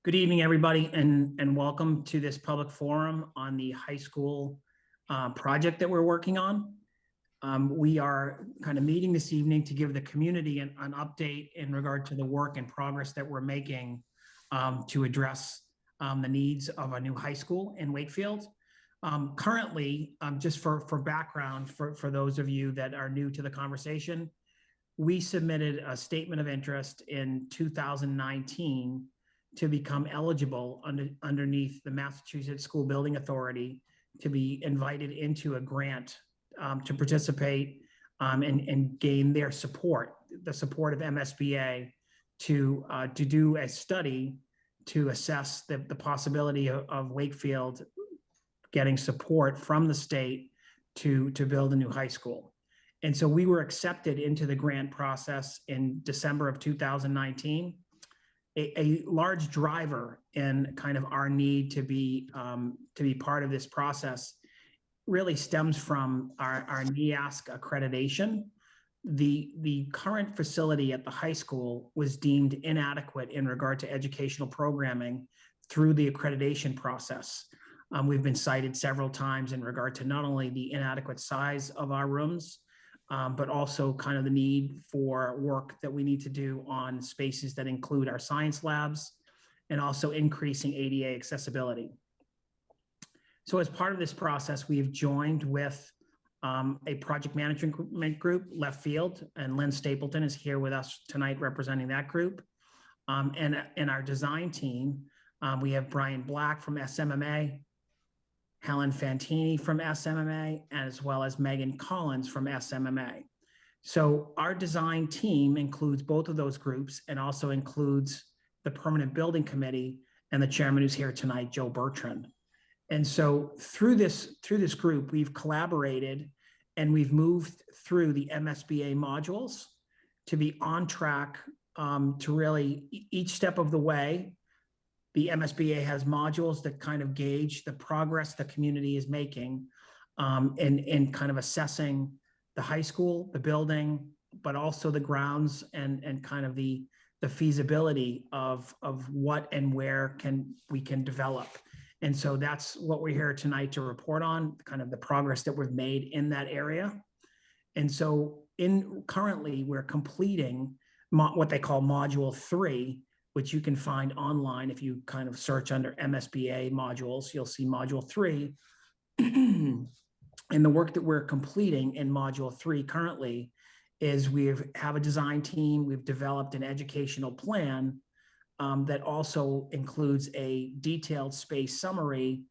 Good evening, everybody, and welcome to this public forum on the high school project that we're working on. We are kind of meeting this evening to give the community an update in regard to the work and progress that we're making to address the needs of a new high school in Wakefield. Currently, just for background, for those of you that are new to the conversation, we submitted a statement of interest in 2019 to become eligible underneath the Massachusetts School Building Authority to be invited into a grant to participate and gain their support, the support of MSBA to do a study to assess the possibility of Wakefield getting support from the state to build a new high school. And so we were accepted into the grant process in December of 2019. A large driver in kind of our need to be part of this process really stems from our NEASC accreditation. The current facility at the high school was deemed inadequate in regard to educational programming through the accreditation process. We've been cited several times in regard to not only the inadequate size of our rooms, but also kind of the need for work that we need to do on spaces that include our science labs and also increasing ADA accessibility. So as part of this process, we've joined with a project management group, Left Field, and Lynn Stapleton is here with us tonight representing that group. And in our design team, we have Brian Black from SMMA, Helen Fantini from SMMA, as well as Megan Collins from SMMA. So our design team includes both of those groups and also includes the Permanent Building Committee and the chairman who's here tonight, Joe Bertrand. And so through this group, we've collaborated and we've moved through the MSBA modules to be on track to really each step of the way. The MSBA has modules that kind of gauge the progress the community is making in kind of assessing the high school, the building, but also the grounds and kind of the feasibility of what and where we can develop. And so that's what we're here tonight to report on, kind of the progress that we've made in that area. And so currently we're completing what they call Module 3, which you can find online. If you kind of search under MSBA modules, you'll see Module 3. And the work that we're completing in Module 3 currently is we have a design team, we've developed an educational plan that also includes a detailed space summary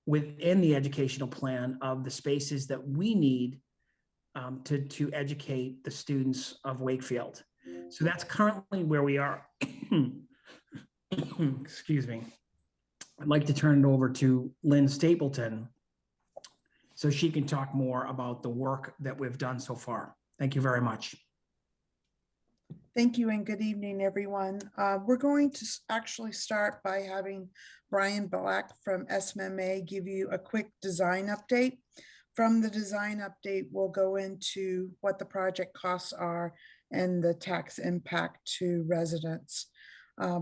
within the educational plan of the spaces that we need to educate the students of Wakefield. So that's currently where we are. Excuse me. I'd like to turn it over to Lynn Stapleton so she can talk more about the work that we've done so far. Thank you very much. Thank you and good evening, everyone. We're going to actually start by having Brian Black from SMMA give you a quick design update. From the design update, we'll go into what the project costs are and the tax impact to residents.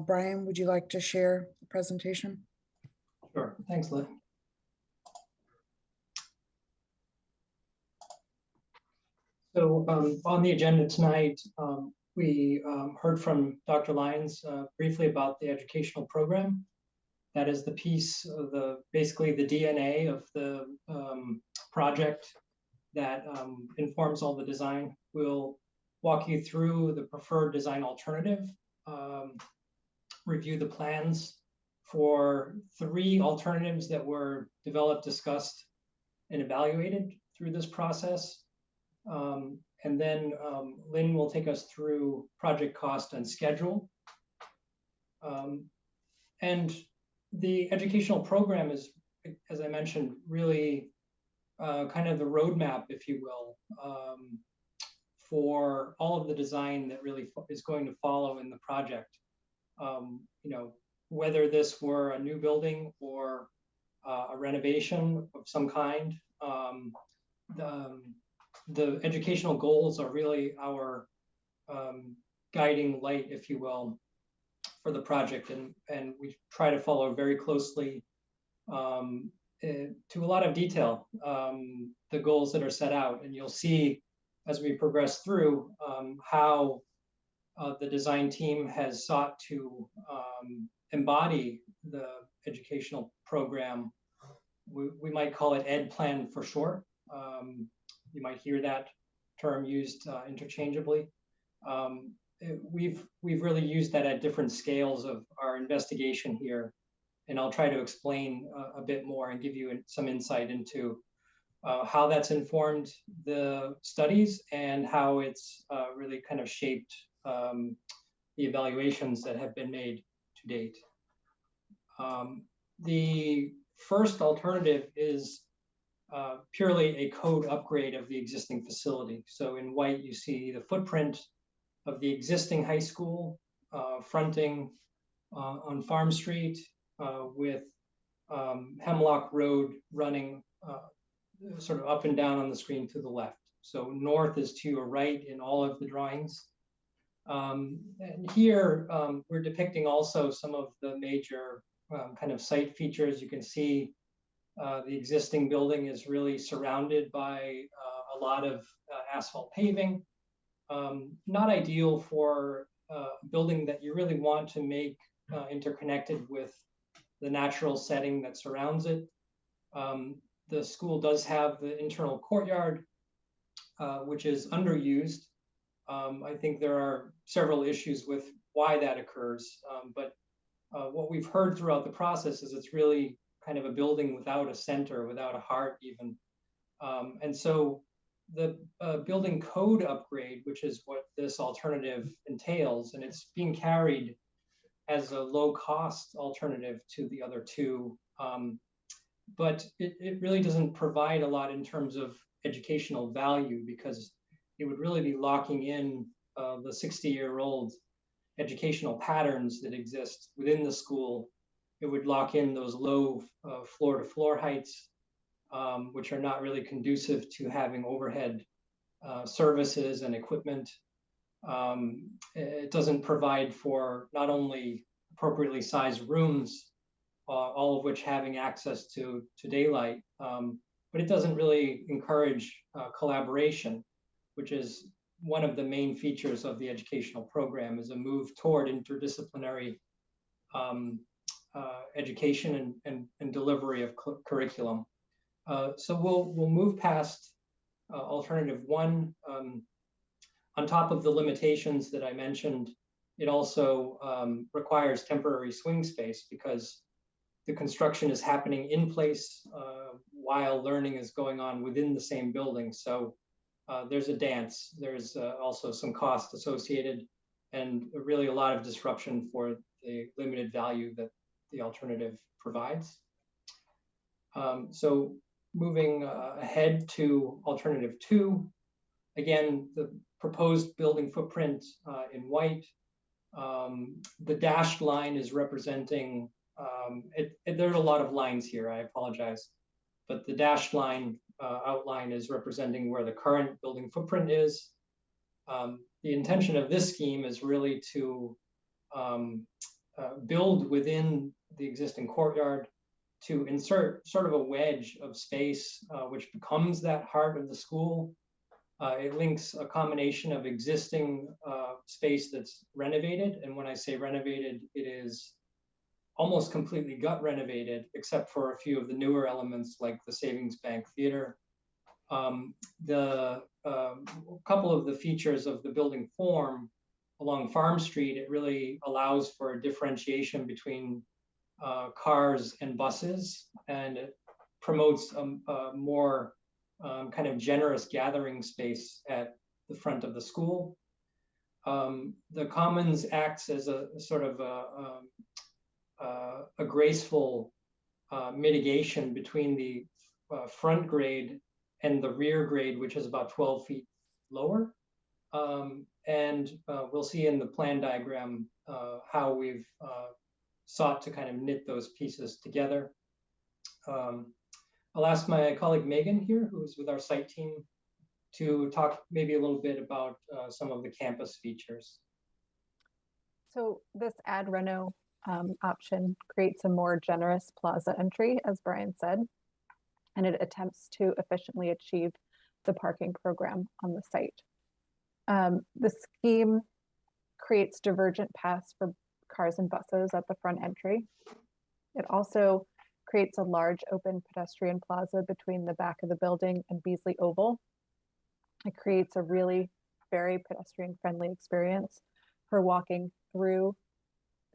Brian, would you like to share the presentation? Sure, thanks, Liv. So on the agenda tonight, we heard from Dr. Lyons briefly about the educational program. That is the piece of basically the DNA of the project that informs all the design. We'll walk you through the preferred design alternative, review the plans for 3 alternatives that were developed, discussed, and evaluated through this process. And then Lynn will take us through project cost and schedule. And the educational program is, as I mentioned, really kind of the roadmap, if you will, for all of the design that really is going to follow in the project. You know, whether this were a new building or a renovation of some kind, the educational goals are really our guiding light, if you will, for the project, and we try to follow very closely to a lot of detail the goals that are set out. And you'll see as we progress through how the design team has sought to embody the educational program. We might call it Ed Plan for short. You might hear that term used interchangeably. We've really used that at different scales of our investigation here, and I'll try to explain a bit more and give you some insight into how that's informed the studies and how it's really kind of shaped the evaluations that have been made to date. The first alternative is purely a code upgrade of the existing facility. So in white, you see the footprint of the existing high school fronting on Farm Street with Hemlock Road running sort of up and down on the screen to the left. So north is to your right in all of the drawings. And here we're depicting also some of the major kind of site features. You can see the existing building is really surrounded by a lot of asphalt paving. Not ideal for a building that you really want to make interconnected with the natural setting that surrounds it. The school does have the internal courtyard, which is underused. I think there are several issues with why that occurs, but what we've heard throughout the process is it's really kind of a building without a center, without a heart even. And so the building code upgrade, which is what this alternative entails, and it's being carried as a low cost alternative to the other two. But it really doesn't provide a lot in terms of educational value, because it would really be locking in the 60-year-old educational patterns that exist within the school. It would lock in those low floor-to-floor heights, which are not really conducive to having overhead services and equipment. It doesn't provide for not only appropriately sized rooms, all of which having access to daylight, but it doesn't really encourage collaboration, which is one of the main features of the educational program, is a move toward interdisciplinary education and delivery of curriculum. So we'll move past alternative one. On top of the limitations that I mentioned, it also requires temporary swing space, because the construction is happening in place while learning is going on within the same building. So there's a dance. There's also some cost associated, and really a lot of disruption for the limited value that the alternative provides. So moving ahead to alternative two, again, the proposed building footprint in white. The dashed line is representing, there are a lot of lines here, I apologize, but the dashed line outline is representing where the current building footprint is. The intention of this scheme is really to build within the existing courtyard to insert sort of a wedge of space, which becomes that heart of the school. It links a combination of existing space that's renovated. And when I say renovated, it is almost completely gut renovated, except for a few of the newer elements like the Savings Bank Theater. The couple of the features of the building form along Farm Street, it really allows for a differentiation between cars and buses, and it promotes a more kind of generous gathering space at the front of the school. The Commons acts as a sort of a graceful mitigation between the front grade and the rear grade, which is about 12 feet lower. And we'll see in the plan diagram how we've sought to kind of knit those pieces together. I'll ask my colleague Megan here, who's with our site team, to talk maybe a little bit about some of the campus features. So this add reno option creates a more generous plaza entry, as Brian said, and it attempts to efficiently achieve the parking program on the site. The scheme creates divergent paths for cars and buses at the front entry. It also creates a large open pedestrian plaza between the back of the building and Beasley Oval. It creates a really very pedestrian friendly experience for walking through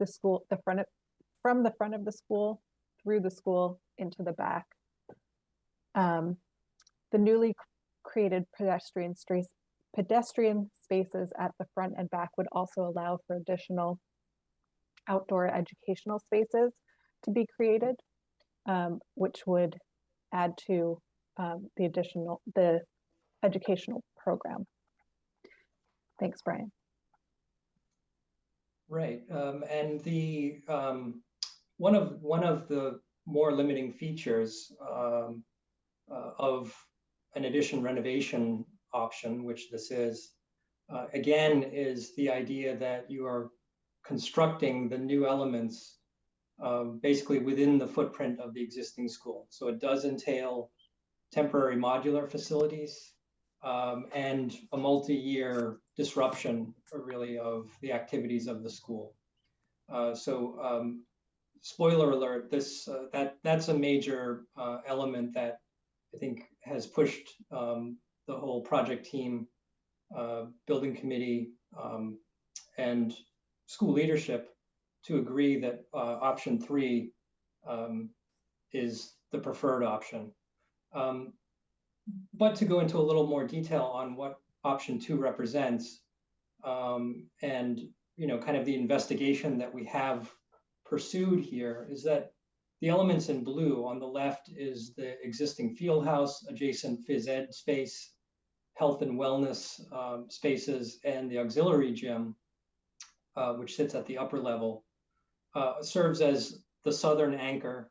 the school, from the front of the school, through the school, into the back. The newly created pedestrian spaces at the front and back would also allow for additional outdoor educational spaces to be created, which would add to the educational program. Thanks, Brian. Right, and the one of the more limiting features of an addition renovation option, which this is, again, is the idea that you are constructing the new elements basically within the footprint of the existing school. So it does entail temporary modular facilities and a multi-year disruption, really, of the activities of the school. Spoiler alert: that's a major element that I think has pushed the whole project team, building committee, and school leadership to agree that option 3 is the preferred option. But to go into a little more detail on what option 2 represents, and kind of the investigation that we have pursued here, is that the elements in blue on the left is the existing field house, adjacent phys ed space, health and wellness spaces, and the auxiliary gym, which sits at the upper level, serves as the southern anchor.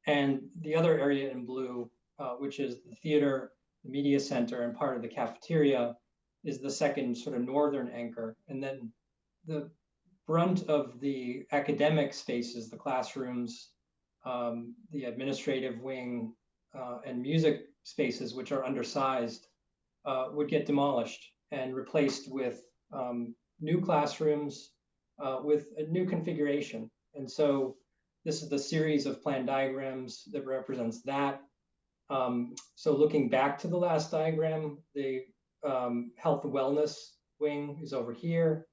And the other area in blue, which is the theater, the media center, and part of the cafeteria, is the second sort of northern anchor. And then the brunt of the academic spaces, the classrooms, the administrative wing, and music spaces, which are undersized, would get demolished and replaced with new classrooms with a new configuration. And so this is the series of plan diagrams that represents that. So looking back to the last diagram, the health and wellness wing is over here.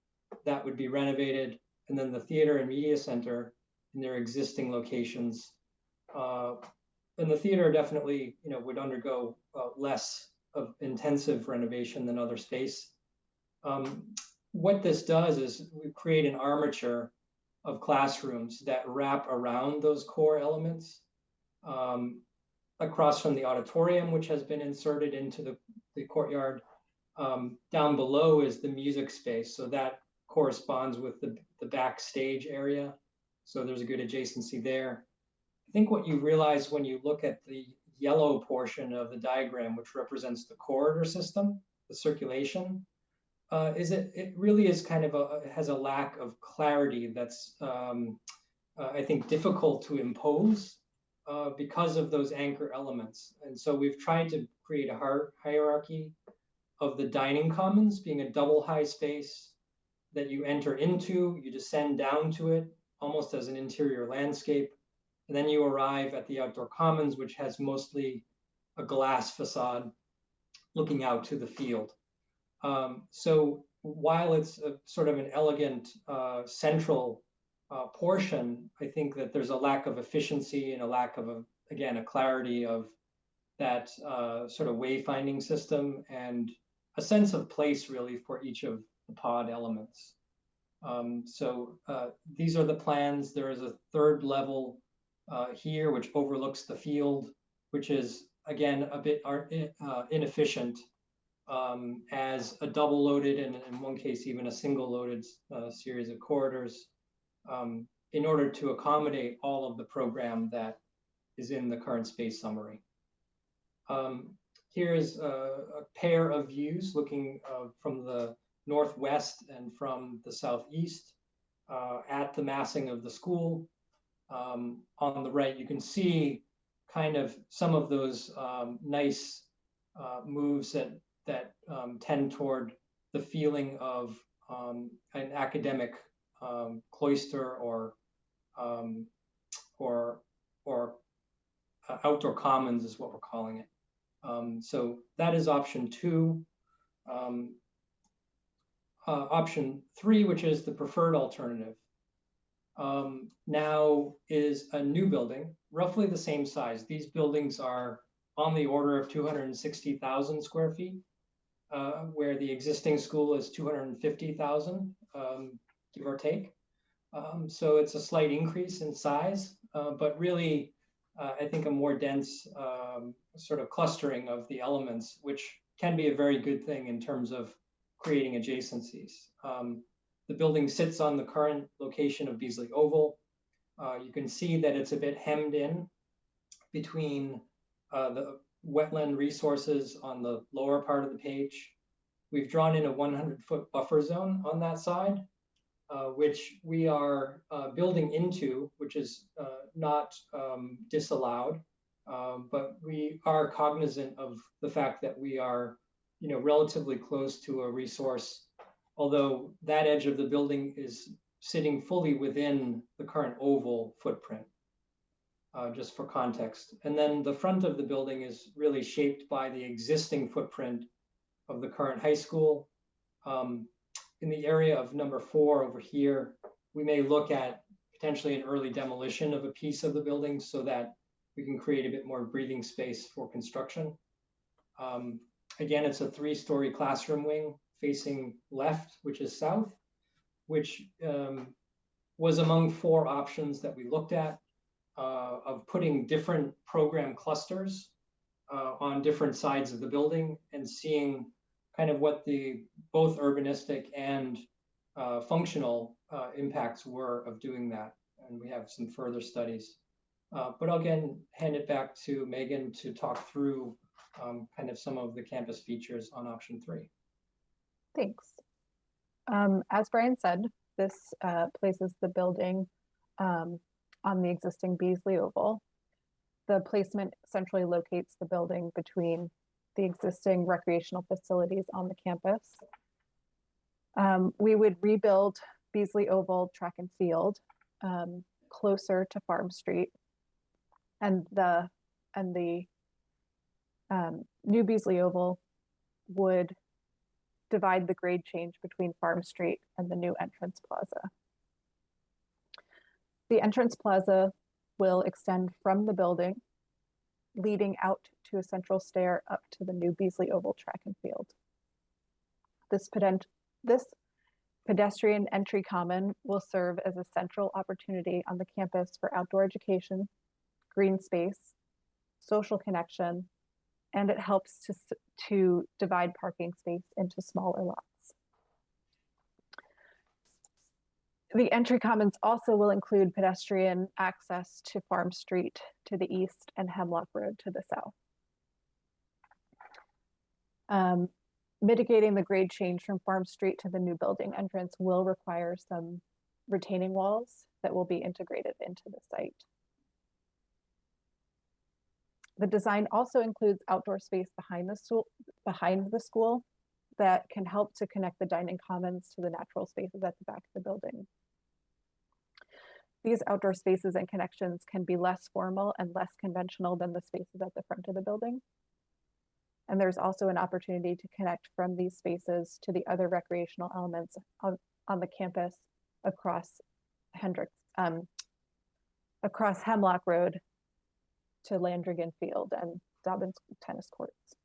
That would be renovated. And then the theater and media center in their existing locations. And the theater definitely, would undergo less of intensive renovation than other space. What this does is we create an armature of classrooms that wrap around those core elements, across from the auditorium, which has been inserted into the courtyard. Down below is the music space, so that corresponds with the backstage area. So there's a good adjacency there. I think what you realize when you look at the yellow portion of the diagram, which represents the corridor system, the circulation, is it really is kind of has a lack of clarity that's, I think, difficult to impose because of those anchor elements. And so we've tried to create a hierarchy of the dining commons being a double high space that you enter into, you descend down to it almost as an interior landscape. And then you arrive at the outdoor commons, which has mostly a glass facade looking out to the field. So while it's a sort of an elegant central portion, I think that there's a lack of efficiency and a lack of, again, a clarity of that sort of wayfinding system and a sense of place really for each of the pod elements. These are the plans. There is a third level here, which overlooks the field, which is, again, a bit inefficient as a double loaded, and in one case, even a single loaded series of corridors in order to accommodate all of the program that is in the current space summary. Here is a pair of views looking from the northwest and from the southeast. at the massing of the school. On the right, you can see kind of some of those nice moves that tend toward the feeling of an academic cloister or outdoor commons is what we're calling it. So that is option 2. Option 3, which is the preferred alternative, now is a new building, roughly the same size. These buildings are on the order of 260,000 square feet, where the existing school is 250,000, give or take. So it's a slight increase in size, but really, I think a more dense sort of clustering of the elements, which can be a very good thing in terms of creating adjacencies. The building sits on the current location of Beasley Oval. You can see that it's a bit hemmed in between the wetland resources on the lower part of the page. We've drawn in a 100-foot buffer zone on that side, which we are building into, which is not disallowed, but we are cognizant of the fact that we are, relatively close to a resource, although that edge of the building is sitting fully within the current oval footprint, just for context. And then the front of the building is really shaped by the existing footprint of the current high school. In the area of number 4 over here, we may look at potentially an early demolition of a piece of the building so that we can create a bit more breathing space for construction. Again, it's a 3-story classroom wing facing left, which is south, which was among 4 options that we looked at of putting different program clusters on different sides of the building and seeing kind of what the both urbanistic and functional impacts were of doing that. And we have some further studies. But I'll again hand it back to Megan to talk through kind of some of the campus features on option 3. Thanks. As Brian said, this places the building on the existing Beasley Oval. The placement centrally locates the building between the existing recreational facilities on the campus. We would rebuild Beasley Oval track and field closer to Farm Street, and the new Beasley Oval would divide the grade change between Farm Street and the new entrance plaza. The entrance plaza will extend from the building, leading out to a central stair up to the new Beasley Oval track and field. This pedestrian entry common will serve as a central opportunity on the campus for outdoor education, green space, social connection, and it helps to divide parking space into smaller lots. The entry commons also will include pedestrian access to Farm Street to the east and Hemlock Road to the south. Mitigating the grade change from Farm Street to the new building entrance will require some retaining walls that will be integrated into the site. The design also includes outdoor space behind the school that can help to connect the dining commons to the natural spaces at the back of the building. These outdoor spaces and connections can be less formal and less conventional than the spaces at the front of the building. And there's also an opportunity to connect from these spaces to the other recreational elements on the campus across Hemlock Road to Landrigan Field and Dobbins tennis courts.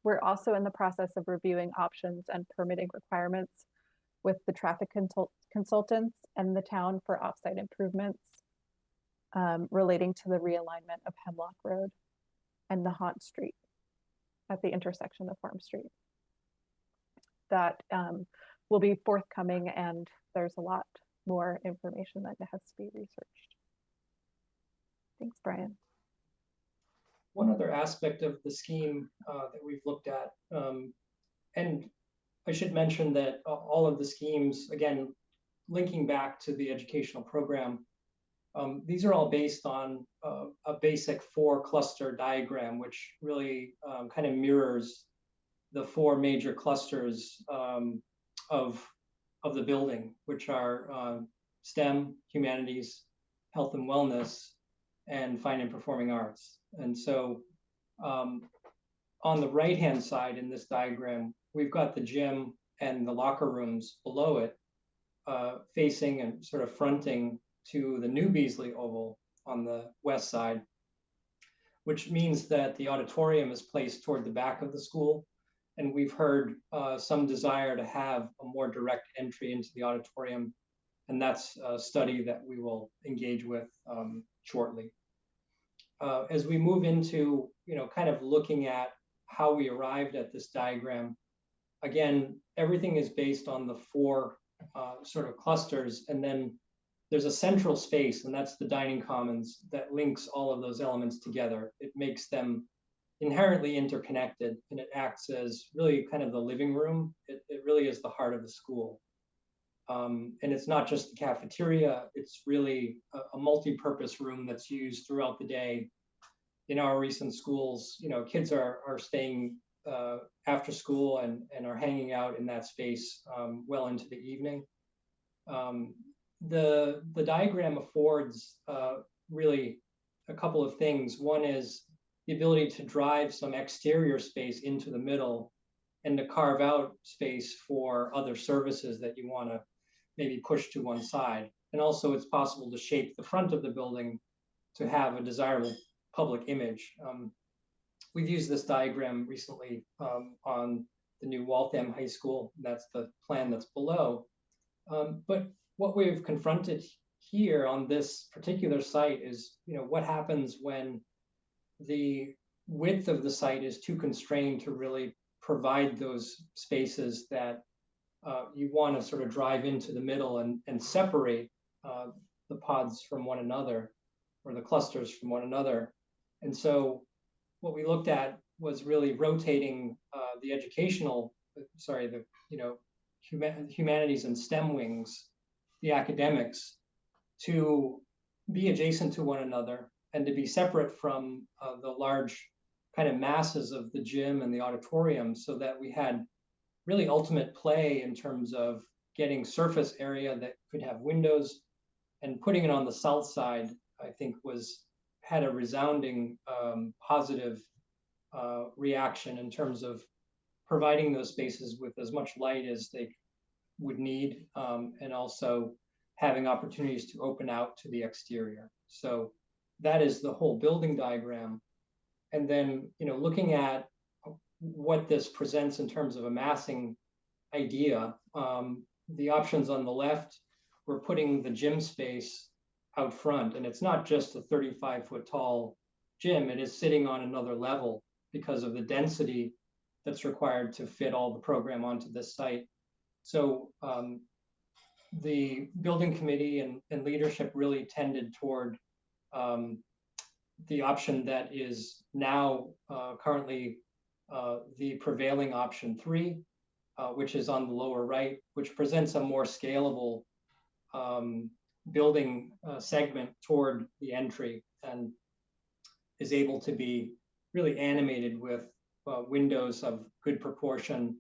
We're also in the process of reviewing options and permitting requirements with the traffic consultants and the town for offsite improvements relating to the realignment of Hemlock Road and the Haunt Street at the intersection of Farm Street. That will be forthcoming, and there's a lot more information that has to be researched. Thanks, Brian. One other aspect of the scheme that we've looked at, and I should mention that all of the schemes, again, linking back to the educational program, these are all based on a basic 4-cluster diagram, which really kind of mirrors the 4 major clusters of the building, which are STEM, humanities, health and wellness, and fine and performing arts. And so on the right-hand side in this diagram, we've got the gym and the locker rooms below it, facing and sort of fronting to the new Beasley Oval on the west side, which means that the auditorium is placed toward the back of the school. And we've heard some desire to have a more direct entry into the auditorium. And that's a study that we will engage with shortly. As we move into, kind of looking at how we arrived at this diagram, again, everything is based on the 4 sort of clusters. And then there's a central space, and that's the dining commons that links all of those elements together. It makes them inherently interconnected, and it acts as really kind of the living room. It really is the heart of the school. And it's not just the cafeteria, it's really a multi-purpose room that's used throughout the day. In our recent schools, kids are staying after school and are hanging out in that space well into the evening. The diagram affords really a couple of things. One is the ability to drive some exterior space into the middle and to carve out space for other services that you want to maybe push to one side. And also it's possible to shape the front of the building to have a desirable public image. We've used this diagram recently on the new Waltham High School. That's the plan that's below. But what we've confronted here on this particular site is, what happens when the width of the site is too constrained to really provide those spaces that you want to sort of drive into the middle and separate the pods from one another, or the clusters from one another. And so what we looked at was really rotating the humanities and STEM wings, the academics, to be adjacent to one another and to be separate from the large kind of masses of the gym and the auditorium, so that we had really ultimate play in terms of getting surface area that could have windows. And putting it on the south side, I think had a resounding positive reaction in terms of providing those spaces with as much light as they would need, and also having opportunities to open out to the exterior. So that is the whole building diagram. And then, looking at what this presents in terms of a massing idea, the options on the left, we're putting the gym space out front, and it's not just a 35-foot tall gym, it is sitting on another level because of the density that's required to fit all the program onto this site. So the building committee and leadership really tended toward the option that is now currently the prevailing option 3, which is on the lower right, which presents a more scalable building segment toward the entry and is able to be really animated with windows of good proportion,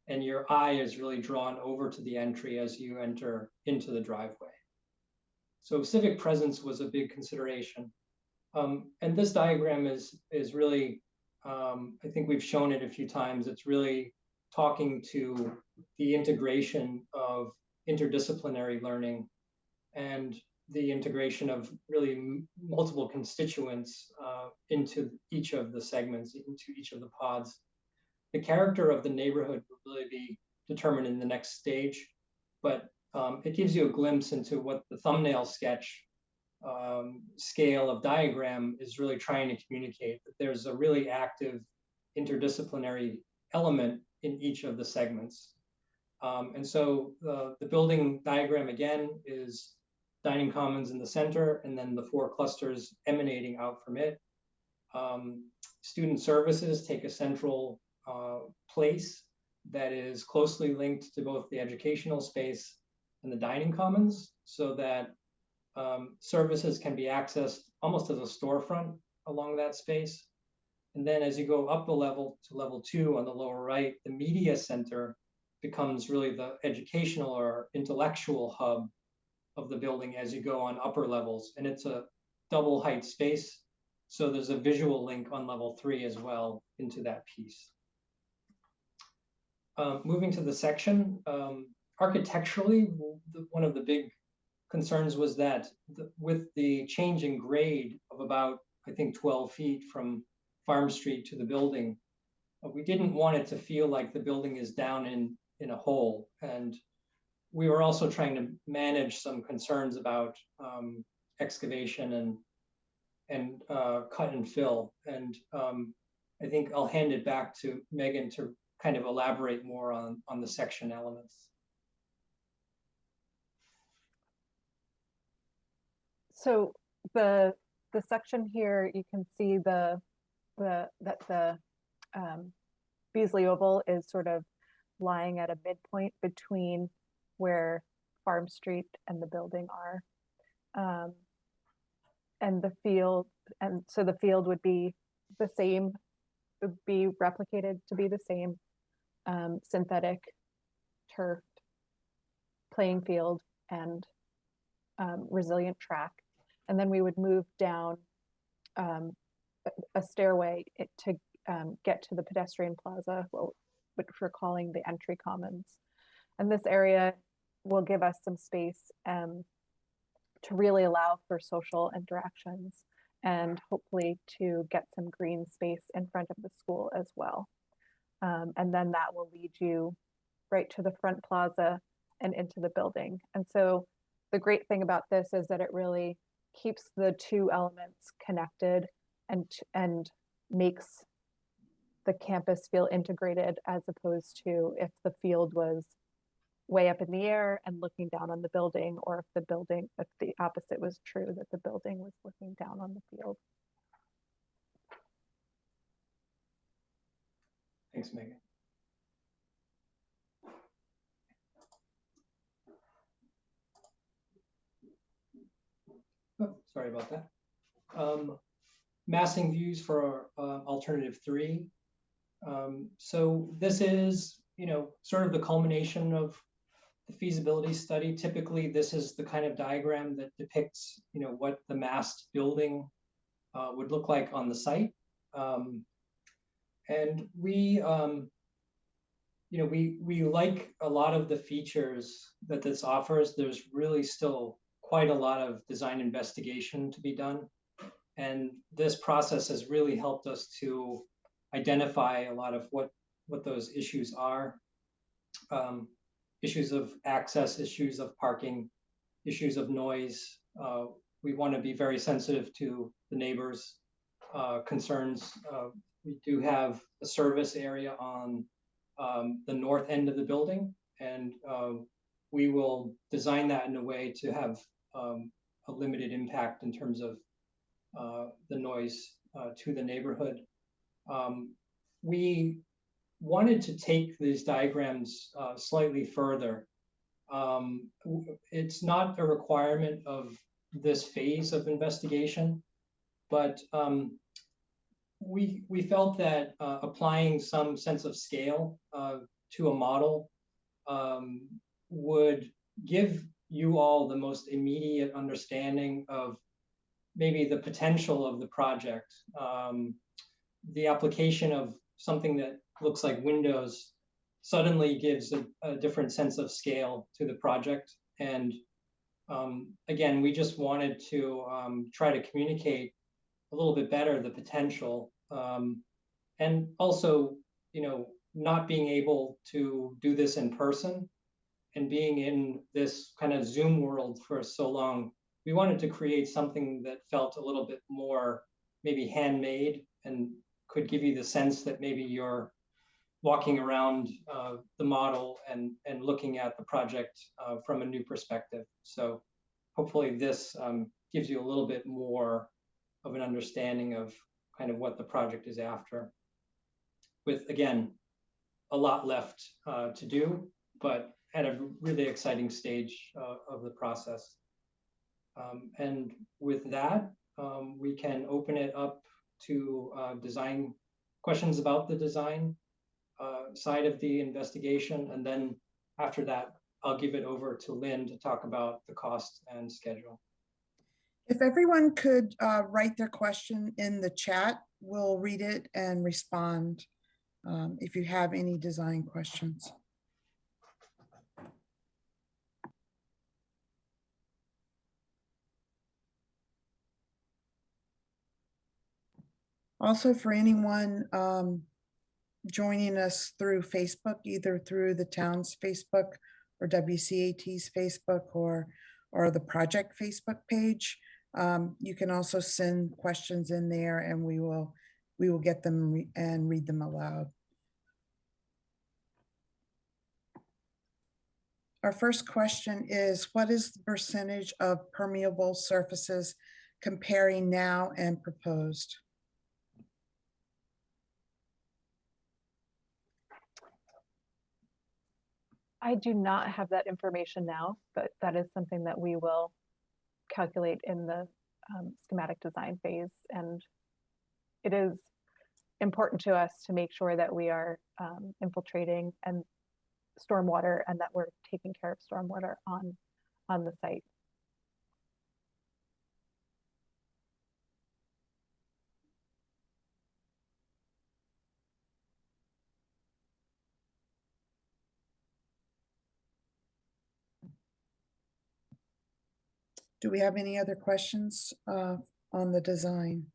and your eye is really drawn over to the entry as you enter into the driveway. So civic presence was a big consideration. And this diagram is really, I think we've shown it a few times, it's really talking to the integration of interdisciplinary learning and the integration of really multiple constituents into each of the segments, into each of the pods. The character of the neighborhood will really be determined in the next stage, but it gives you a glimpse into what the thumbnail sketch scale of diagram is really trying to communicate, that there's a really active interdisciplinary element in each of the segments. And so the building diagram again is dining commons in the center, and then the 4 clusters emanating out from it. Student services take a central place that is closely linked to both the educational space and the dining commons so that services can be accessed almost as a storefront along that space. And then as you go up the level to level 2 on the lower right, the media center becomes really the educational or intellectual hub of the building as you go on upper levels. And it's a double height space. So there's a visual link on level 3 as well into that piece. Moving to the section, architecturally, one of the big concerns was that with the change in grade of about, I think, 12 feet from Farm Street to the building, we didn't want it to feel like the building is down in a hole. And we were also trying to manage some concerns about excavation and cut and fill. And I think I'll hand it back to Megan to kind of elaborate more on the section elements. So the section here, you can see that the Beasley Oval is sort of lying at a midpoint between where Farm Street and the building are. And the field, and so the field would be the same, would be replicated to be the same synthetic turf playing field and resilient track. And then we would move down a stairway to get to the pedestrian plaza, which we're calling the entry commons. And this area will give us some space to really allow for social interactions and hopefully to get some green space in front of the school as well. And then that will lead you right to the front plaza and into the building. And so the great thing about this is that it really keeps the two elements connected and makes the campus feel integrated, as opposed to if the field was way up in the air and looking down on the building, or if the opposite was true, that the building was looking down on the field. Thanks, Megan. Oh, sorry about that. Massing views for alternative 3. So this is, sort of the culmination of the feasibility study. Typically, this is the kind of diagram that depicts, what the massed building would look like on the site. And we like a lot of the features that this offers. There's really still quite a lot of design investigation to be done. And this process has really helped us to identify a lot of what those issues are. Issues of access, issues of parking, issues of noise. We want to be very sensitive to the neighbors' concerns. We do have a service area on the north end of the building, and we will design that in a way to have a limited impact in terms of the noise to the neighborhood. We wanted to take these diagrams slightly further. It's not a requirement of this phase of investigation, but we felt that applying some sense of scale to a model would give you all the most immediate understanding of maybe the potential of the project. The application of something that looks like windows suddenly gives a different sense of scale to the project. And again, we just wanted to try to communicate a little bit better the potential, and also, not being able to do this in person and being in this kind of Zoom world for so long, we wanted to create something that felt a little bit more maybe handmade and could give you the sense that maybe you're walking around the model and looking at the project from a new perspective. So hopefully this gives you a little bit more of an understanding of kind of what the project is after, with, again, a lot left to do, but at a really exciting stage of the process. And with that, we can open it up to design questions about the design side of the investigation. And then after that, I'll give it over to Lynn to talk about the cost and schedule. If everyone could write their question in the chat, we'll read it and respond if you have any design questions. Also, for anyone joining us through Facebook, either through the town's Facebook or WCAT's Facebook or the project Facebook page, you can also send questions in there, and we will get them and read them aloud. Our first question is, what is the percentage of permeable surfaces comparing now and proposed? I do not have that information now, but that is something that we will calculate in the schematic design phase. And it is important to us to make sure that we are infiltrating and stormwater, and that we're taking care of stormwater on the site. Do we have any other questions on the design?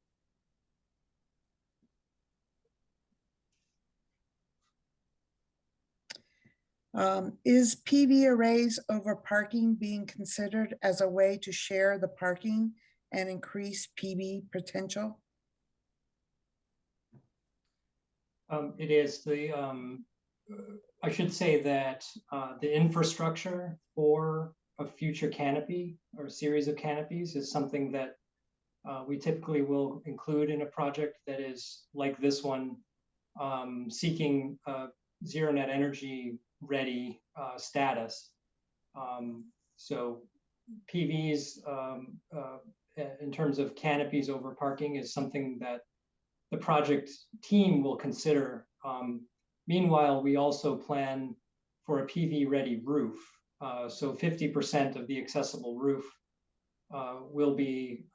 Is PV arrays over parking being considered as a way to share the parking and increase PV potential? It is the, I should say that the infrastructure for a future canopy or series of canopies is something that we typically will include in a project that is like this one, seeking zero net energy ready status. So PVs in terms of canopies over parking is something that the project team will consider. Meanwhile, we also plan for a PV ready roof. So 50% of the accessible roof will be,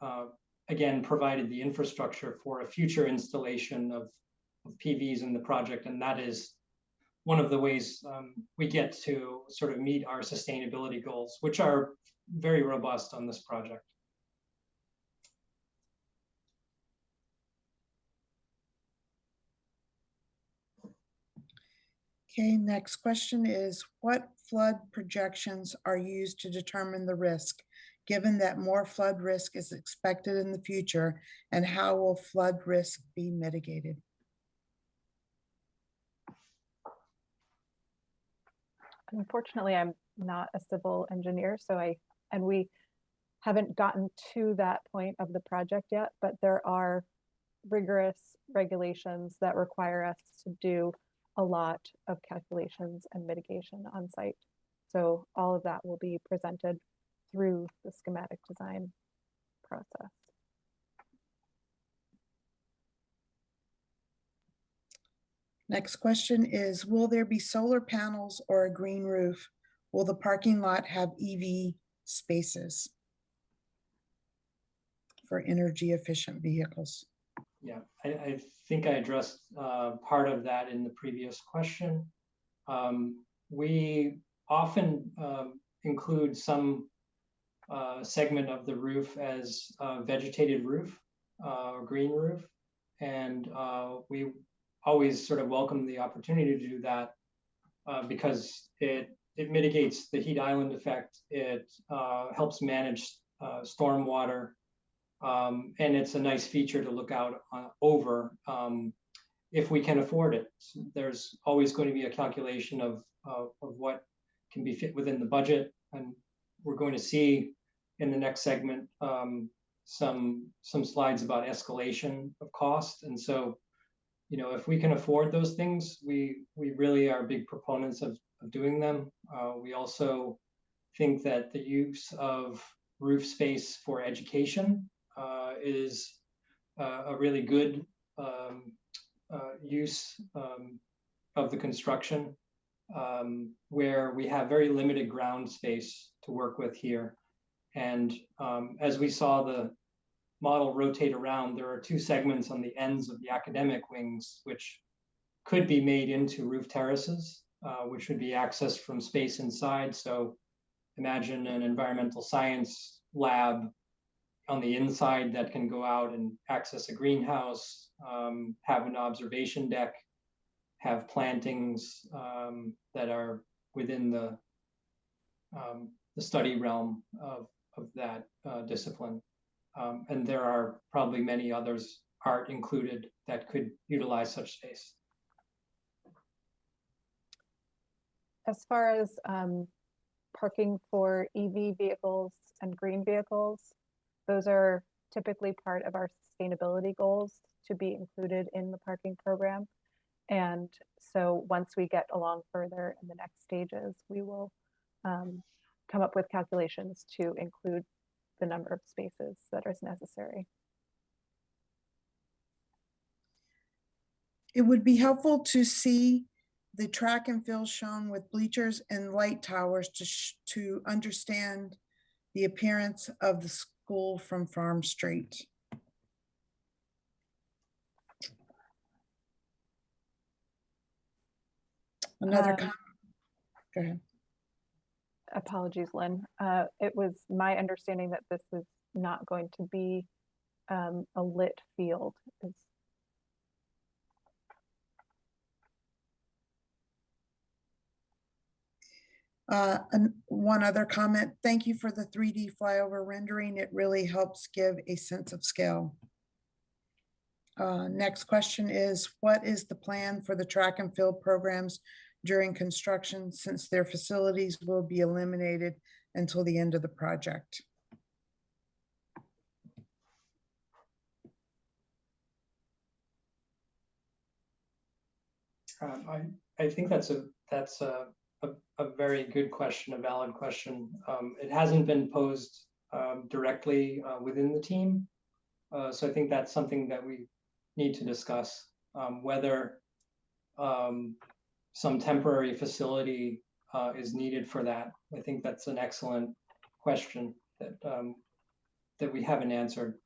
again, provided the infrastructure for a future installation of PVs in the project. And that is one of the ways we get to sort of meet our sustainability goals, which are very robust on this project. Okay, next question is, what flood projections are used to determine the risk, given that more flood risk is expected in the future, and how will flood risk be mitigated? Unfortunately, I'm not a civil engineer, and we haven't gotten to that point of the project yet, but there are rigorous regulations that require us to do a lot of calculations and mitigation on site. So all of that will be presented through the schematic design process. Next question is, will there be solar panels or a green roof? Will the parking lot have EV spaces for energy efficient vehicles? Yeah, I think I addressed part of that in the previous question. We often include some segment of the roof as a vegetated roof, green roof, and we always sort of welcome the opportunity to do that because it mitigates the heat island effect. It helps manage stormwater. And it's a nice feature to look out over if we can afford it. There's always going to be a calculation of what can be fit within the budget, and we're going to see in the next segment some slides about escalation of cost. And so if we can afford those things, we really are big proponents of doing them. We also think that the use of roof space for education is a really good use of the construction, where we have very limited ground space to work with here. And as we saw the model rotate around, there are two segments on the ends of the academic wings, which could be made into roof terraces, which would be accessed from space inside. So imagine an environmental science lab on the inside that can go out and access a greenhouse, have an observation deck, have plantings that are within the study realm of that discipline. And there are probably many others, art included, that could utilize such space. As far as parking for EV vehicles and green vehicles, those are typically part of our sustainability goals to be included in the parking program. And so once we get along further in the next stages, we will come up with calculations to include the number of spaces that is necessary. It would be helpful to see the track and field shown with bleachers and light towers to understand the appearance of the school from Farm Street. Another comment. Go ahead. Apologies, Lynn. It was my understanding that this is not going to be a lit field. And one other comment, thank you for the 3D flyover rendering. It really helps give a sense of scale. Next question is, what is the plan for the track and field programs during construction, since their facilities will be eliminated until the end of the project? I think that's a very good question, a valid question. It hasn't been posed directly within the team. So I think that's something that we need to discuss, whether some temporary facility is needed for that. I think that's an excellent question that we haven't answered.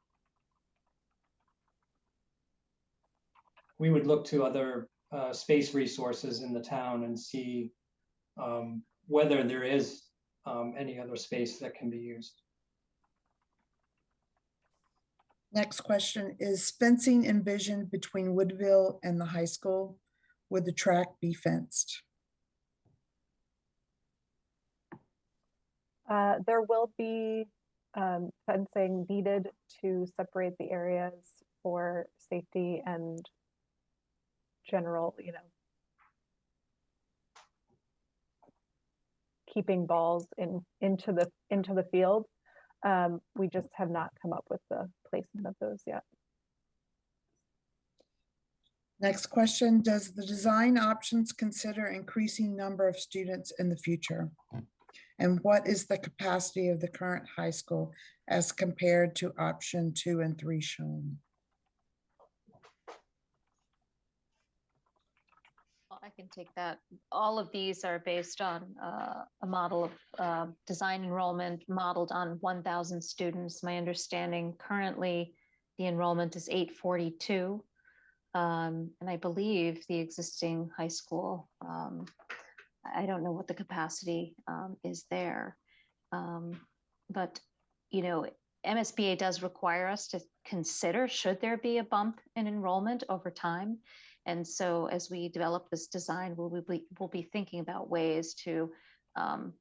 We would look to other space resources in the town and see whether there is any other space that can be used. Next question, is fencing envisioned between Woodville and the high school? Would the track be fenced? There will be fencing needed to separate the areas for safety and general, keeping balls into the field. We just have not come up with the placement of those yet. Next question, does the design options consider increasing number of students in the future? And what is the capacity of the current high school as compared to option 2 and 3 shown? Well, I can take that. All of these are based on a model of design enrollment modeled on 1,000 students. My understanding currently the enrollment is 842. And I believe the existing high school, I don't know what the capacity is there. But, MSBA does require us to consider, should there be a bump in enrollment over time? And so as we develop this design, we'll be thinking about ways to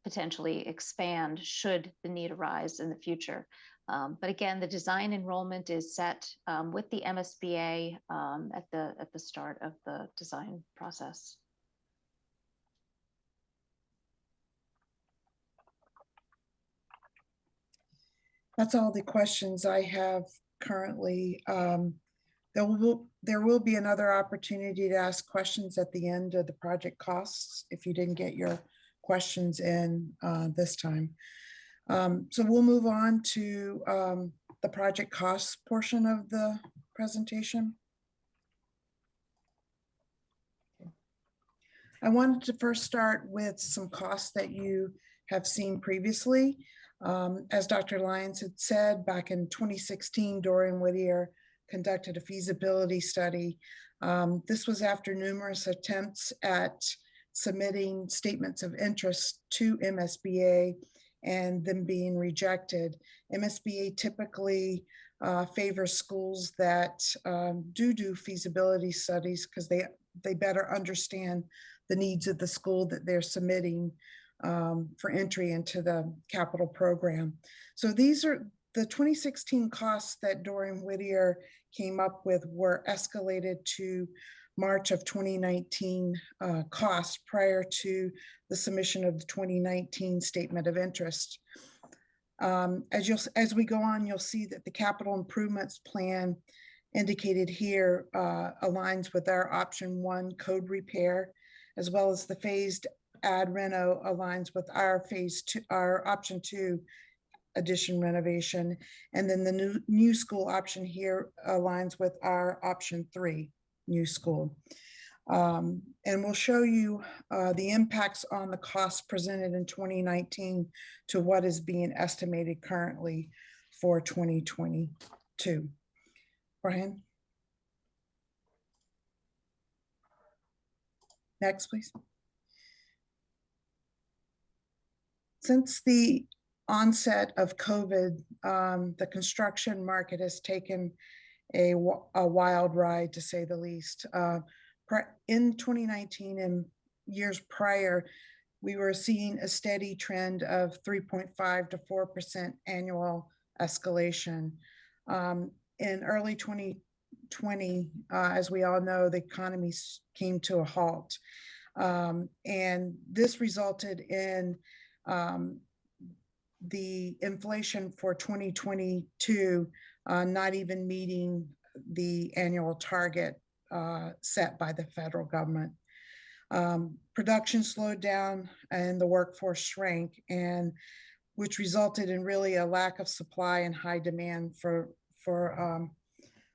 potentially expand should the need arise in the future. But again, the design enrollment is set with the MSBA at the start of the design process. That's all the questions I have currently. There will be another opportunity to ask questions at the end of the project costs if you didn't get your questions in this time. So we'll move on to the project costs portion of the presentation. I wanted to first start with some costs that you have seen previously. As Dr. Lyons had said, back in 2016, Dorian Whittier conducted a feasibility study. This was after numerous attempts at submitting statements of interest to MSBA and them being rejected. MSBA typically favors schools that do feasibility studies because they better understand the needs of the school that they're submitting for entry into the capital program. So these are the 2016 costs that Dorian Whittier came up with were escalated to March of 2019 costs prior to the submission of the 2019 statement of interest. As we go on, you'll see that the capital improvements plan indicated here aligns with our option 1 code repair, as well as the phased ad reno aligns with our our option 2 addition renovation. And then the new school option here aligns with our option 3 new school. And we'll show you the impacts on the costs presented in 2019 to what is being estimated currently for 2022. Brian? Next, please. Since the onset of COVID, the construction market has taken a wild ride, to say the least. In 2019 and years prior, we were seeing a steady trend of 3.5 to 4% annual escalation. In early 2020, as we all know, the economy came to a halt. And this resulted in the inflation for 2022 not even meeting the annual target set by the federal government. Production slowed down and the workforce shrank, and which resulted in really a lack of supply and high demand for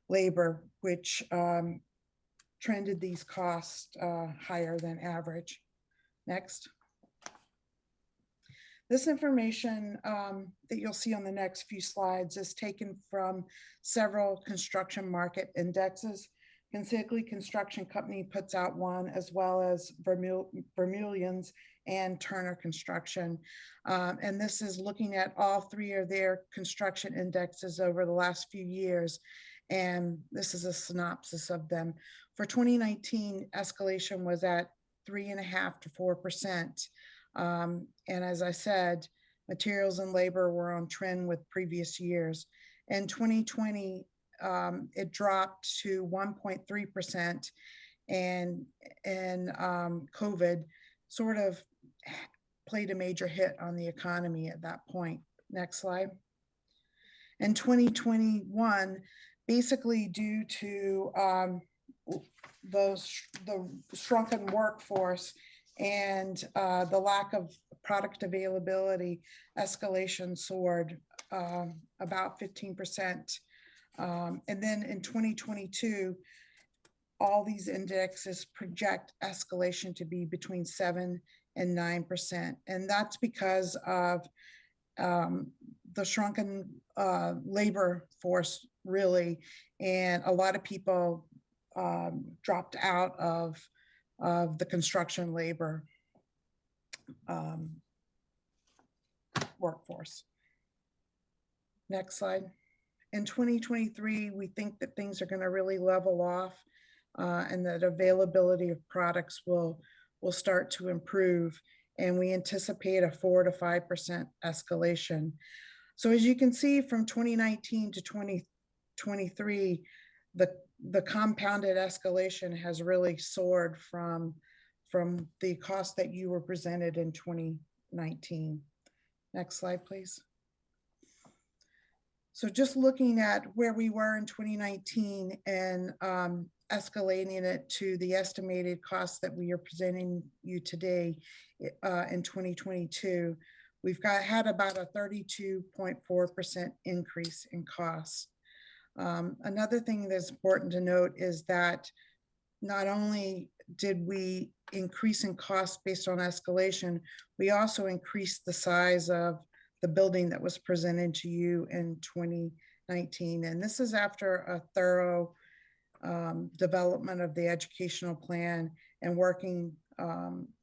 labor, which trended these costs higher than average. Next. This information that you'll see on the next few slides is taken from several construction market indexes. Consigli Construction Company puts out one, as well as Vermeulen's and Turner Construction. And this is looking at all 3 of their construction indexes over the last few years. And this is a synopsis of them. For 2019, escalation was at 3.5 to 4%. And as I said, materials and labor were on trend with previous years. In 2020, it dropped to 1.3%, and COVID sort of played a major hit on the economy at that point. Next slide. In 2021, basically due to the shrunken workforce and the lack of product availability, escalation soared about 15%. And then in 2022, all these indexes project escalation to be between 7 and 9%. And that's because of the shrunken labor force, really, and a lot of people dropped out of the construction labor workforce. Next slide. In 2023, we think that things are going to really level off and that availability of products will start to improve. And we anticipate a 4 to 5% escalation. So as you can see, from 2019 to 2023, the compounded escalation has really soared from the cost that you were presented in 2019. Next slide, please. So just looking at where we were in 2019 and escalating it to the estimated costs that we are presenting you today in 2022, we've had about a 32.4% increase in costs. Another thing that's important to note is that not only did we increase in cost based on escalation, we also increased the size of the building that was presented to you in 2019. And this is after a thorough development of the educational plan and working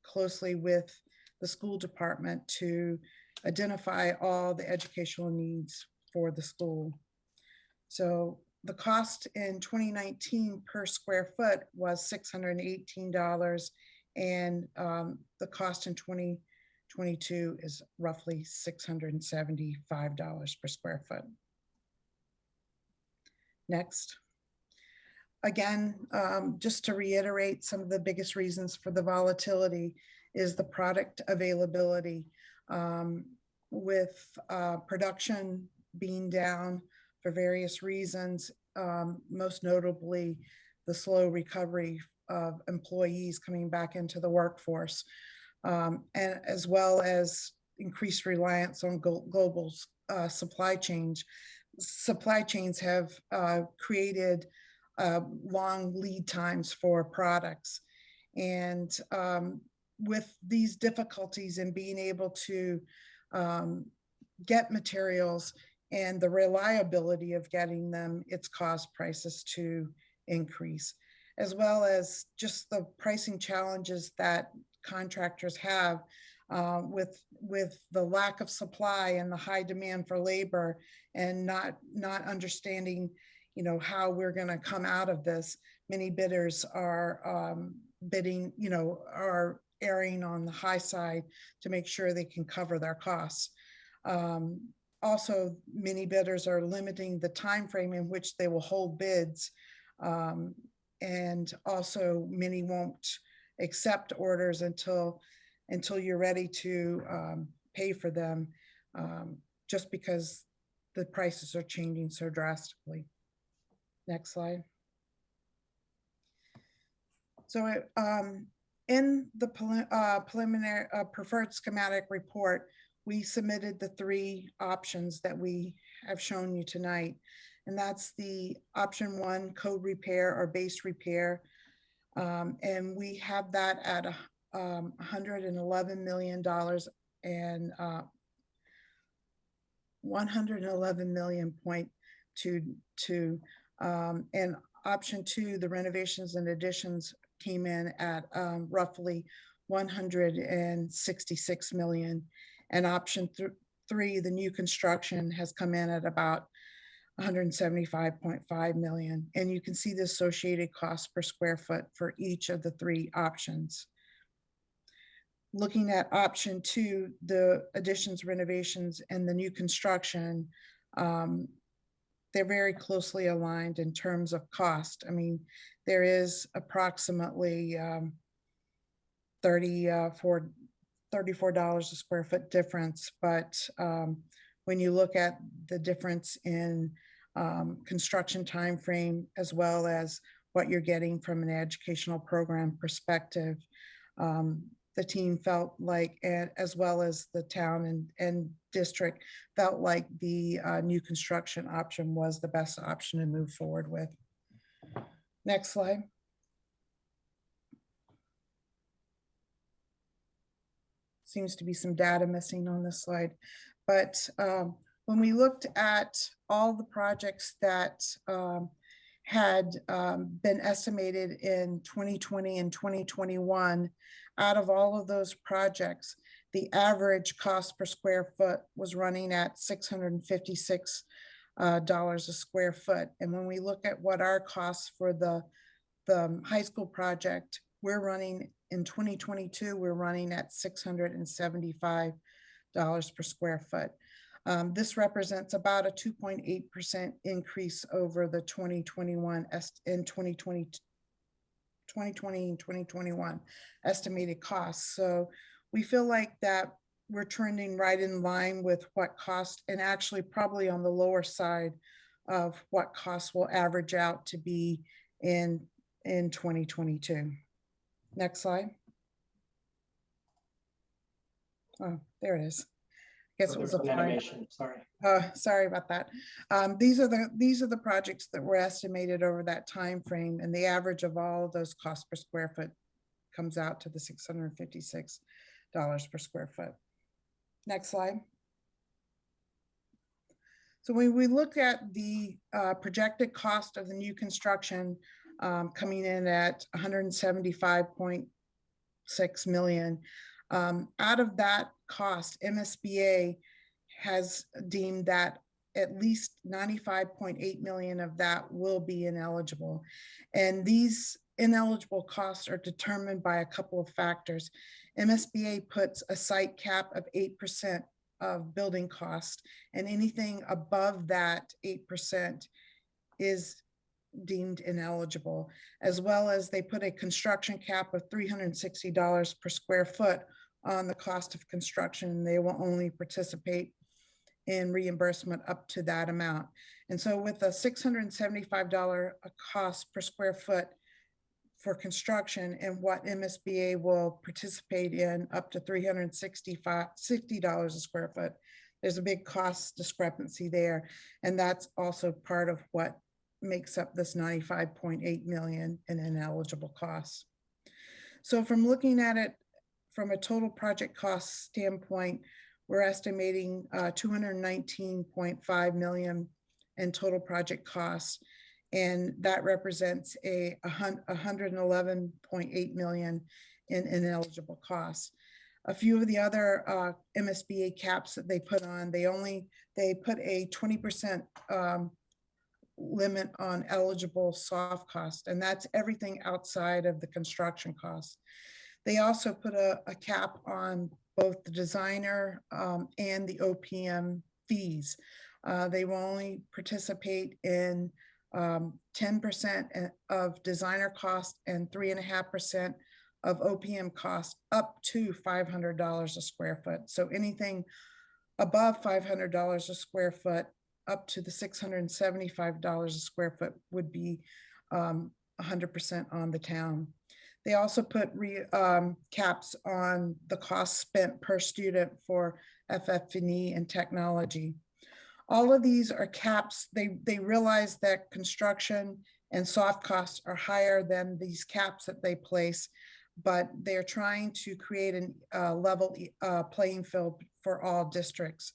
closely with the school department to identify all the educational needs for the school. So the cost in 2019 per square foot was $618, and the cost in 2022 is roughly $675 per square foot. Next. Again, just to reiterate, some of the biggest reasons for the volatility is the product availability, with production being down for various reasons, most notably the slow recovery of employees coming back into the workforce, and as well as increased reliance on global supply chains. Supply chains have created long lead times for products. And with these difficulties in being able to get materials and the reliability of getting them, it's caused prices to increase, as well as just the pricing challenges that contractors have with the lack of supply and the high demand for labor, and not understanding, you know, how we're going to come out of this. Many bidders are bidding, you know, are erring on the high side to make sure they can cover their costs. Also, many bidders are limiting the time frame in which they will hold bids, and also many won't accept orders until you're ready to pay for them, just because the prices are changing so drastically. Next slide. So in the preliminary preferred schematic report, we submitted the three options that we have shown you tonight. And that's the option 1, code repair or base repair. And we have that at $111 million and 111 million point two. And option 2, the renovations and additions, came in at roughly 166 million. And option 3, the new construction, has come in at about 175.5 million. And you can see the associated cost per square foot for each of the 3 options. Looking at option 2, the additions, renovations, and the new construction, they're very closely aligned in terms of cost. I mean, there is approximately $34 a square foot difference, but when you look at the difference in construction time frame, as well as what you're getting from an educational program perspective, the team felt like, as well as the town and district, felt like the new construction option was the best option to move forward with. Next slide. Seems to be some data missing on this slide, but when we looked at all the projects that had been estimated in 2020 and 2021, out of all of those projects, the average cost per square foot was running at $656 a square foot. And when we look at what our costs for the high school project, we're running in 2022, we're running at $675 per square foot. This represents about a 2.8% increase over the 2021 and 2020 and 2021 estimated costs. So we feel like that we're trending right in line with what cost, and actually probably on the lower side of what costs will average out to be in 2022. Next slide. Oh, there it is. Guess it was a An fine. animation, sorry. Sorry about that. These are the projects that were estimated over that time frame, and the average of all of those costs per square foot comes out to the $656 per square foot. Next slide. So when we look at the projected cost of the new construction coming in at 175.6 million, out of that cost, MSBA has deemed that at least 95.8 million of that will be ineligible. And these ineligible costs are determined by a couple of factors. MSBA puts a site cap of 8% of building cost, and anything above that 8% is deemed ineligible, as well as they put a construction cap of $360 per square foot on the cost of construction. They will only participate in reimbursement up to that amount. And so with a $675 cost per square foot for construction, and what MSBA will participate in up to $360 a square foot, there's a big cost discrepancy there. And that's also part of what makes up this 95.8 million in ineligible costs. So from looking at it from a total project cost standpoint, we're estimating 219.5 million in total project costs, and that represents a 111.8 million in ineligible costs. A few of the other MSBA caps that they put on, they put a 20% limit on eligible soft cost, and that's everything outside of the construction costs. They also put a cap on both the designer and the OPM fees. They will only participate in 10% of designer cost and 3.5% of OPM cost up to $500 a square foot. So anything above $500 a square foot up to the $675 a square foot would be 100% on the town. They also put caps on the cost spent per student for FF&E and technology. All of these are caps. They realize that construction and soft costs are higher than these caps that they place, but they're trying to create a level playing field for all districts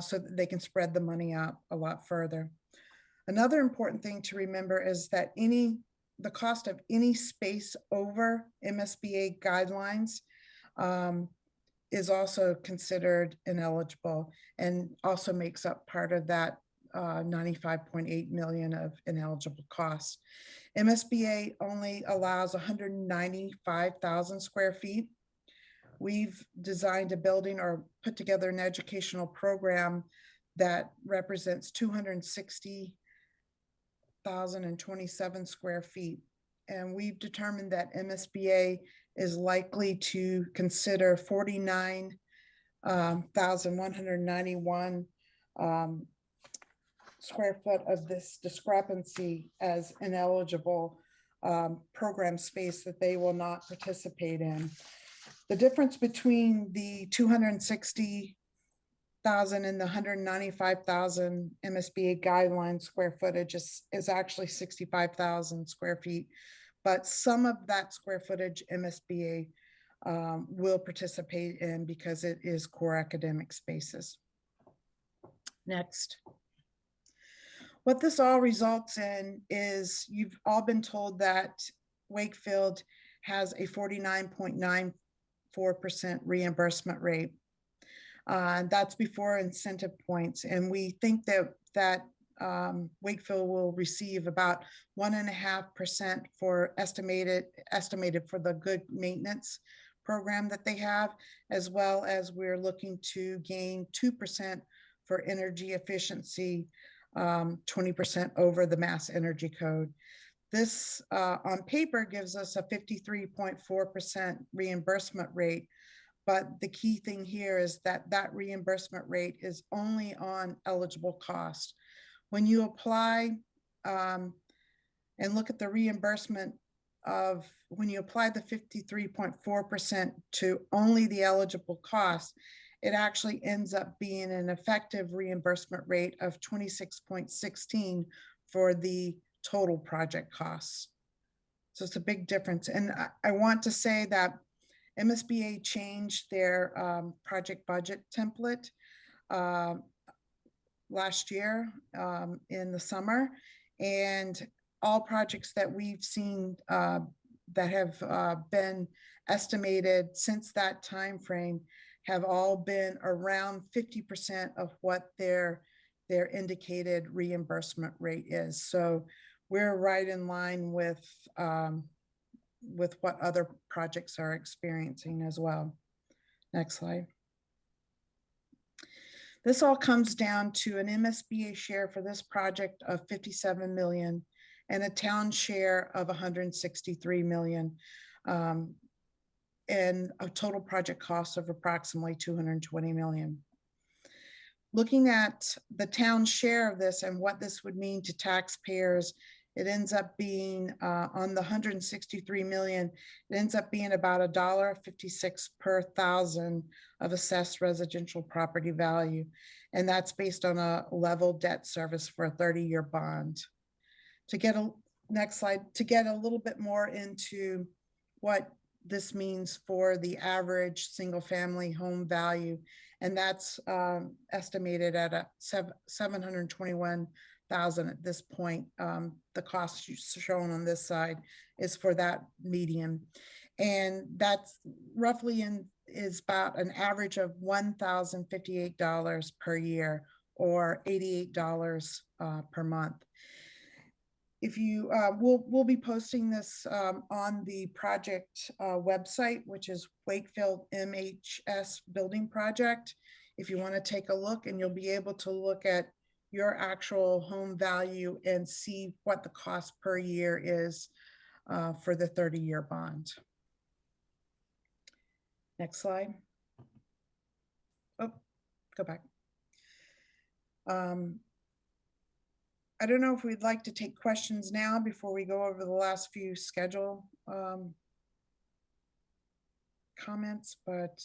so that they can spread the money out a lot further. Another important thing to remember is that the cost of any space over MSBA guidelines is also considered ineligible, and also makes up part of that 95.8 million of ineligible costs. MSBA only allows 195,000 square feet. We've designed a building or put together an educational program that represents 260,027 square feet. And we've determined that MSBA is likely to consider 49,191 square foot of this discrepancy as ineligible program space that they will not participate in. The difference between the 260,000 and the 195,000 MSBA guideline square footage is actually 65,000 square feet, but some of that square footage MSBA will participate in because it is core academic spaces. Next. What this all results in is you've all been told that Wakefield has a 49.94% reimbursement rate. That's before incentive points. And we think that Wakefield will receive about 1.5% for estimated for the good maintenance program that they have, as well as we're looking to gain 2% for energy efficiency, 20% over the Mass Energy Code. This on paper gives us a 53.4% reimbursement rate, But the key thing here is that that reimbursement rate is only on eligible cost. When you apply and look at the reimbursement of, when you apply the 53.4% to only the eligible cost, it actually ends up being an effective reimbursement rate of 26.16 for the total project costs. So it's a big difference. And I want to say that MSBA changed their project budget template last year in the summer. And all projects that we've seen that have been estimated since that time frame have all been around 50% of what their indicated reimbursement rate is. So we're right in line with what other projects are experiencing as well. Next slide. This all comes down to an MSBA share for this project of 57 million and a town share of 163 million, and a total project cost of approximately 220 million. Looking at the town share of this and what this would mean to taxpayers, it ends up being on the 163 million, it ends up being about $1.56 per thousand of assessed residential property value. And that's based on a level debt service for a 30-year bond. To get a, next slide, to get a little bit more into what this means for the average single family home value. And that's estimated at a 721,000 at this point. The cost shown on this side is for that median. And that's roughly is about an average of $1,058 per year, or $88 per month. If you, we'll be posting this on the project website, which is Wakefield MHS building project. If you want to take a look, and you'll be able to look at your actual home value and see what the cost per year is for the 30-year bond. Next slide. Oh, go back. I don't know if we'd like to take questions now before we go over the last few schedule comments, but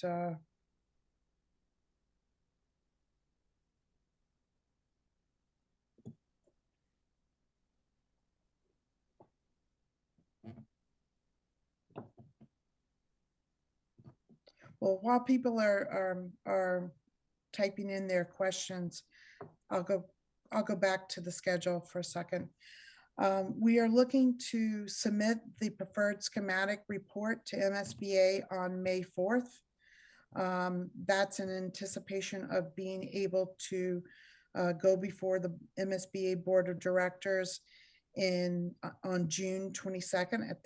well, while people are typing in their questions, I'll go back to the schedule for a second. We are looking to submit the preferred schematic report to MSBA on May 4th. That's in anticipation of being able to go before the MSBA Board of Directors on June 22nd at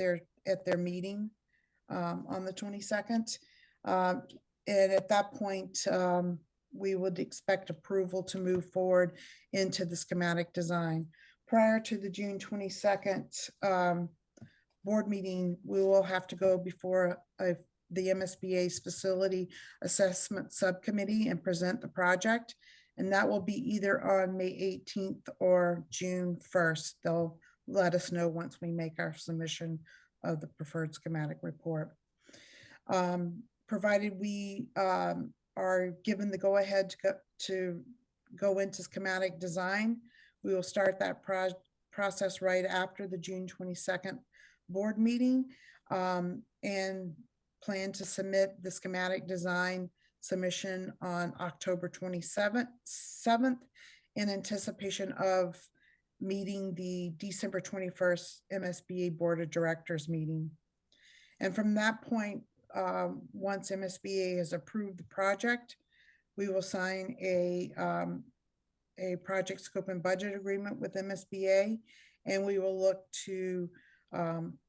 their meeting on the 22nd. And at that point, we would expect approval to move forward into the schematic design. Prior to the June 22nd board meeting, we will have to go before the MSBA's facility assessment subcommittee and present the project. And that will be either on May 18th or June 1st. They'll let us know once we make our submission of the preferred schematic report. Provided we are given the go-ahead to go into schematic design, we will start that process right after the June 22nd board meeting, and plan to submit the schematic design submission on October 27th in anticipation of meeting the December 21st MSBA Board of Directors meeting. And from that point, once MSBA has approved the project, we will sign a project scope and budget agreement with MSBA, and we will look to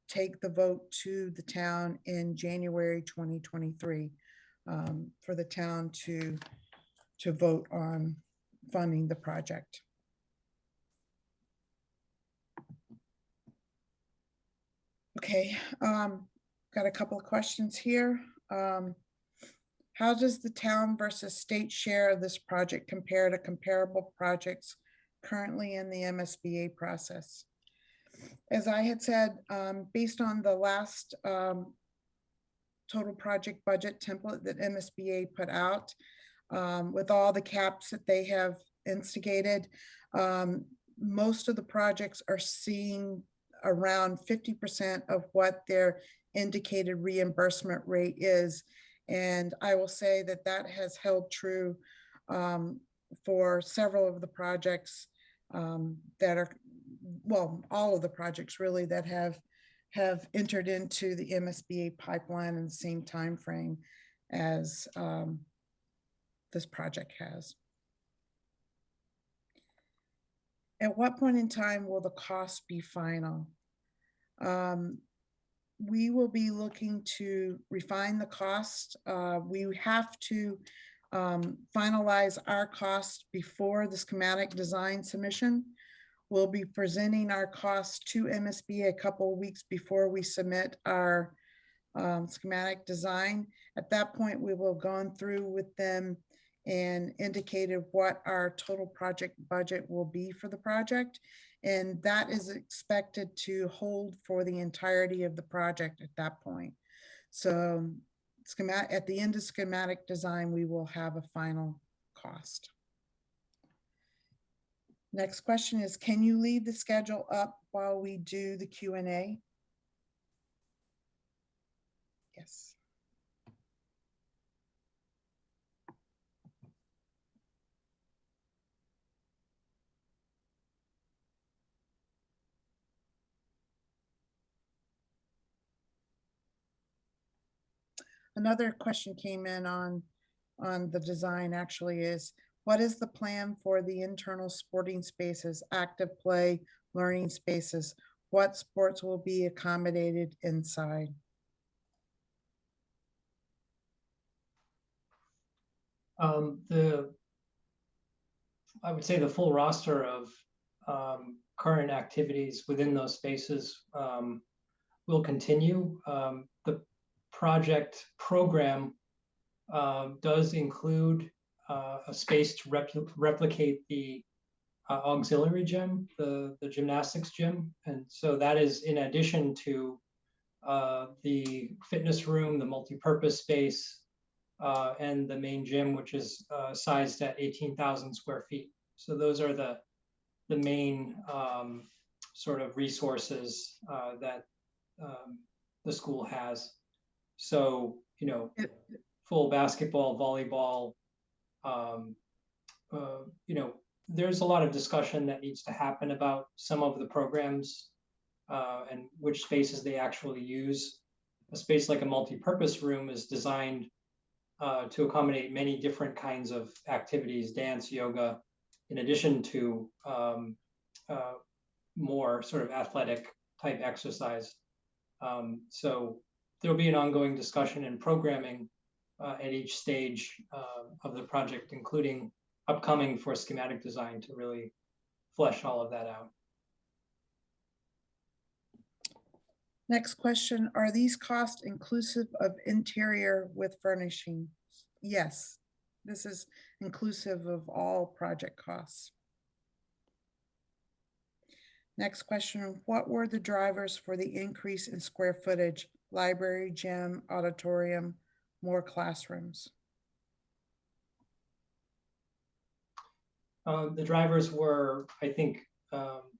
take the vote to the town in January 2023 for the town to vote on funding the project. Okay, got a couple of questions here. How does the town versus state share of this project compare to comparable projects currently in the MSBA process? As I had said, based on the last total project budget template that MSBA put out, with all the caps that they have instigated, most of the projects are seeing around 50% of what their indicated reimbursement rate is. And I will say that that has held true for several of the projects that are, well, all of the projects really that have entered into the MSBA pipeline in the same time frame as this project has. At what point in time will the cost be final? We will be looking to refine the cost. We have to finalize our cost before the schematic design submission. We'll be presenting our cost to MSBA a couple of weeks before we submit our schematic design. At that point, we will have gone through with them and indicated what our total project budget will be for the project. And that is expected to hold for the entirety of the project at that point. So at the end of schematic design, we will have a final cost. Next question is, can you leave the schedule up while we do the Q&A? Yes. Another question came in on the design actually is, what is the plan for the internal sporting spaces, active play, learning spaces? What sports will be accommodated inside? I would say the full roster of current activities within those spaces will continue. The project program does include a space to replicate the auxiliary gym, the gymnastics gym. And so that is in addition to the fitness room, the multi-purpose space, and the main gym, which is sized at 18,000 square feet. So those are the main sort of resources that the school has. So, you know, full basketball, volleyball, you know, there's a lot of discussion that needs to happen about some of the programs and which spaces they actually use. A space like a multi-purpose room is designed to accommodate many different kinds of activities, dance, yoga, in addition to more sort of athletic type exercise. So there'll be an ongoing discussion and programming at each stage of the project, including upcoming for schematic design to really flesh all of that out. Next question, are these costs inclusive of interior with furnishing? Yes, this is inclusive of all project costs. Next question, what were the drivers for the increase in square footage? Library, gym, auditorium, more classrooms? The drivers were, I think,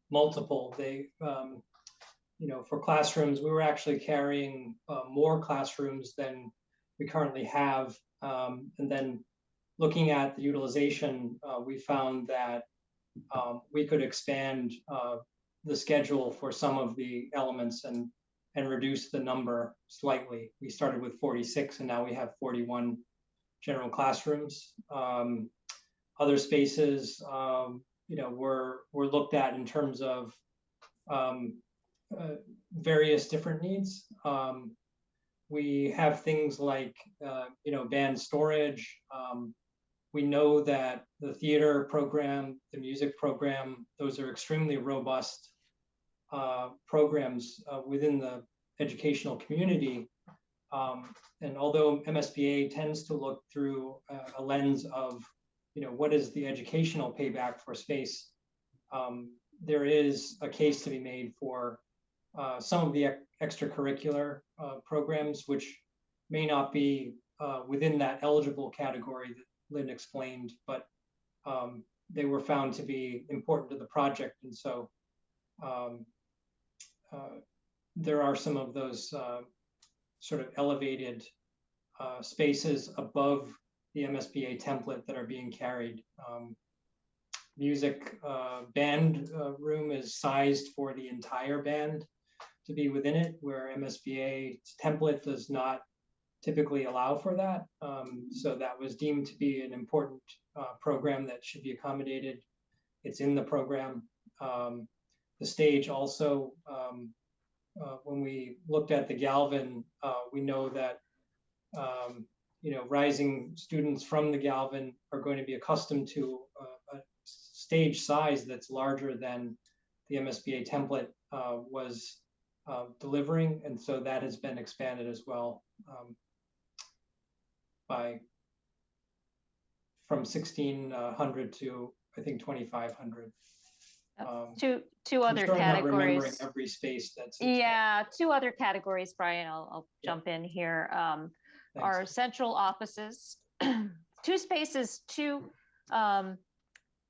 multiple. They, you know, for classrooms, we were actually carrying more classrooms than we currently have. And then looking at the utilization, we found that we could expand the schedule for some of the elements and reduce the number slightly. We started with 46 and now we have 41 general classrooms. Other spaces, you know, were looked at in terms of various different needs. We have things like, you know, band storage. We know that the theater program, the music program, those are extremely robust programs within the educational community. And although MSBA tends to look through a lens of, what is the educational payback for space, there is a case to be made for some of the extracurricular programs, which may not be within that eligible category that Lynn explained, but they were found to be important to the project. And so there are some of those sort of elevated spaces above the MSBA template that are being carried. Music band room is sized for the entire band to be within it, where MSBA template does not typically allow for that. So that was deemed to be an important program that should be accommodated. It's in the program. The stage also, when we looked at the Galvin, we know that rising students from the Galvin are going to be accustomed to a stage size that's larger than the MSBA template was delivering, and so that has been expanded as well from 1,600 to I think 2,500. Two other categories. Every space that's yeah, two other categories, Brian. I'll jump in here. Our central offices, two spaces, two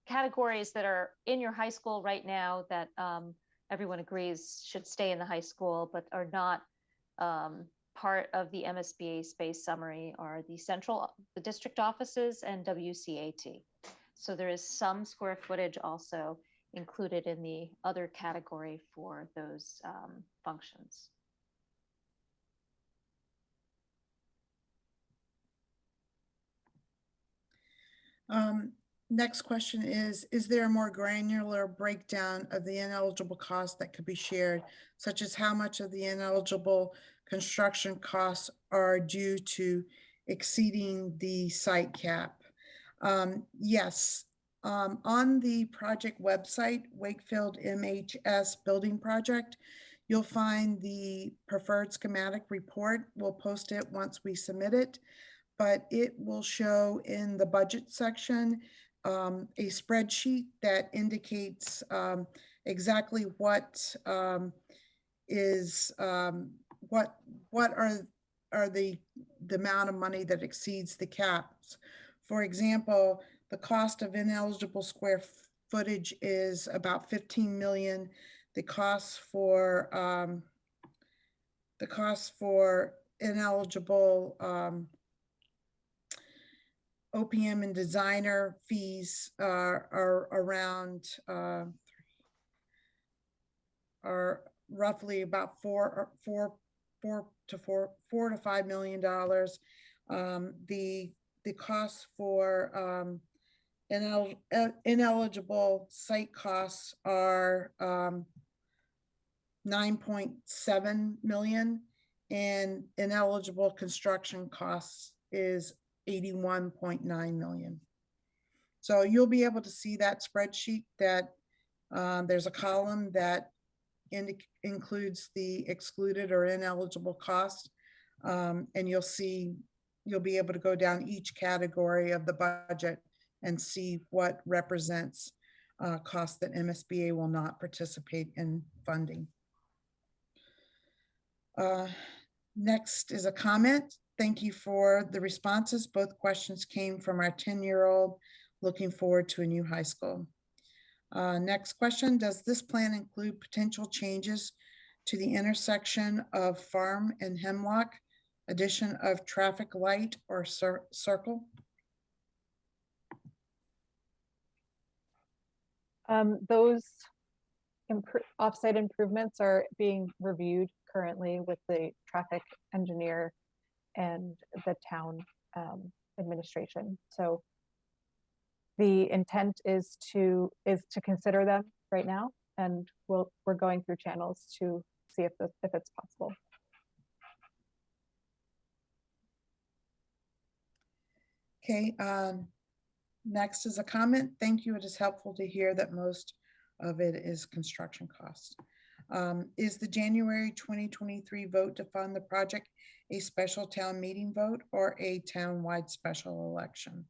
categories that are in your high school right now that everyone agrees should stay in the high school, but are not part of the MSBA space summary are the district offices and WCAT. So there is some square footage also included in the other category for those functions. Next question is there a more granular breakdown of the ineligible costs that could be shared, such as how much of the ineligible construction costs are due to exceeding the site cap? Yes. On the project website, Wakefield MHS building project, you'll find the preferred schematic report. We'll post it once we submit it, but it will show in the budget section a spreadsheet that indicates exactly what is what are the amount of money that exceeds the caps. For example, the cost of ineligible square footage is about 15 million. The cost for ineligible OPM and designer fees are around are roughly about $4 to $5 million. The cost for ineligible site costs are 9.7 million, and ineligible construction costs is 81.9 million. So you'll be able to see that spreadsheet that there's a column that includes the excluded or ineligible cost, and you'll be able to go down each category of the budget and see what represents costs that MSBA will not participate in funding. Next is a comment. Thank you for the responses. Both questions came from our 10-year-old looking forward to a new high school. Next question, does this plan include potential changes to the intersection of Farm and Hemlock, addition of traffic light or circle? Those offsite improvements are being reviewed currently with the traffic engineer and the town administration. So the intent is to consider them right now, and we're going through channels to see if it's possible. Okay, next is a comment. Thank you. It is helpful to hear that most of it is construction costs. Is the January 2023 vote to fund the project a special town meeting vote or a town-wide special election?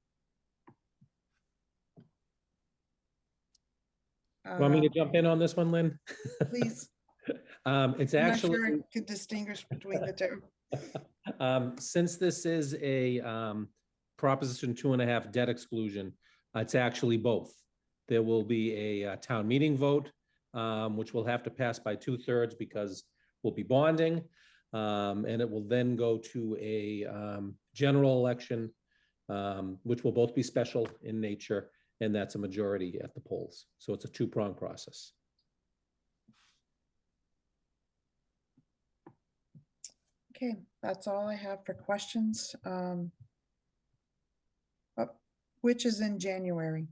Want me to jump in on this one, Lynn? Please, It's I'm not actually, sure I could distinguish between the two. since this is a Proposition 2.5 debt exclusion, it's actually both. There will be a town meeting vote, which will have to pass by 2/3 because we'll be bonding. And it will then go to a general election, which will both be special in nature, and that's a majority at the polls. So it's a two-pronged process. Okay, that's all I have for questions. Which is in January?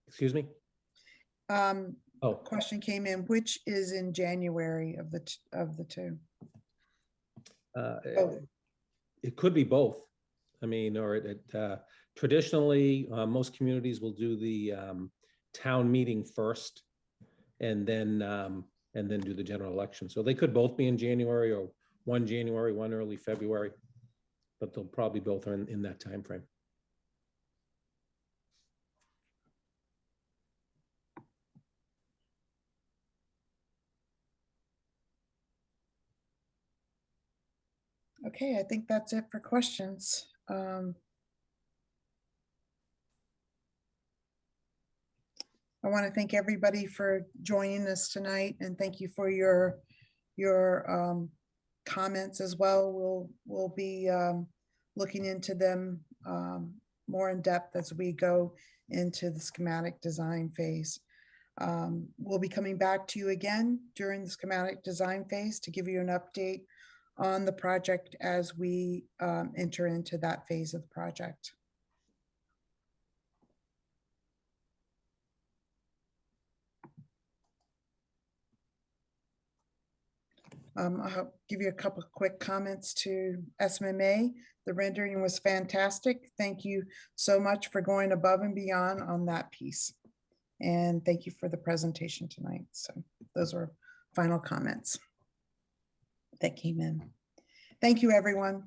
Excuse me? Oh, Question came in, which is in January of the two? Both. it could be both. I mean, or traditionally, most communities will do the town meeting first and then do the general election. So they could both be in January, or one January, one early February, but they'll probably both are in that time frame. Okay, I think that's it for questions. I want to thank everybody for joining us tonight, and thank you for your comments as well. We'll be looking into them more in depth as we go into the schematic design phase. We'll be coming back to you again during the schematic design phase to give you an update on the project as we enter into that phase of the project. I'll give you a couple of quick comments to SMMA. The rendering was fantastic. Thank you so much for going above and beyond on that piece. And thank you for the presentation tonight. So those are final comments that came in. Thank you, everyone.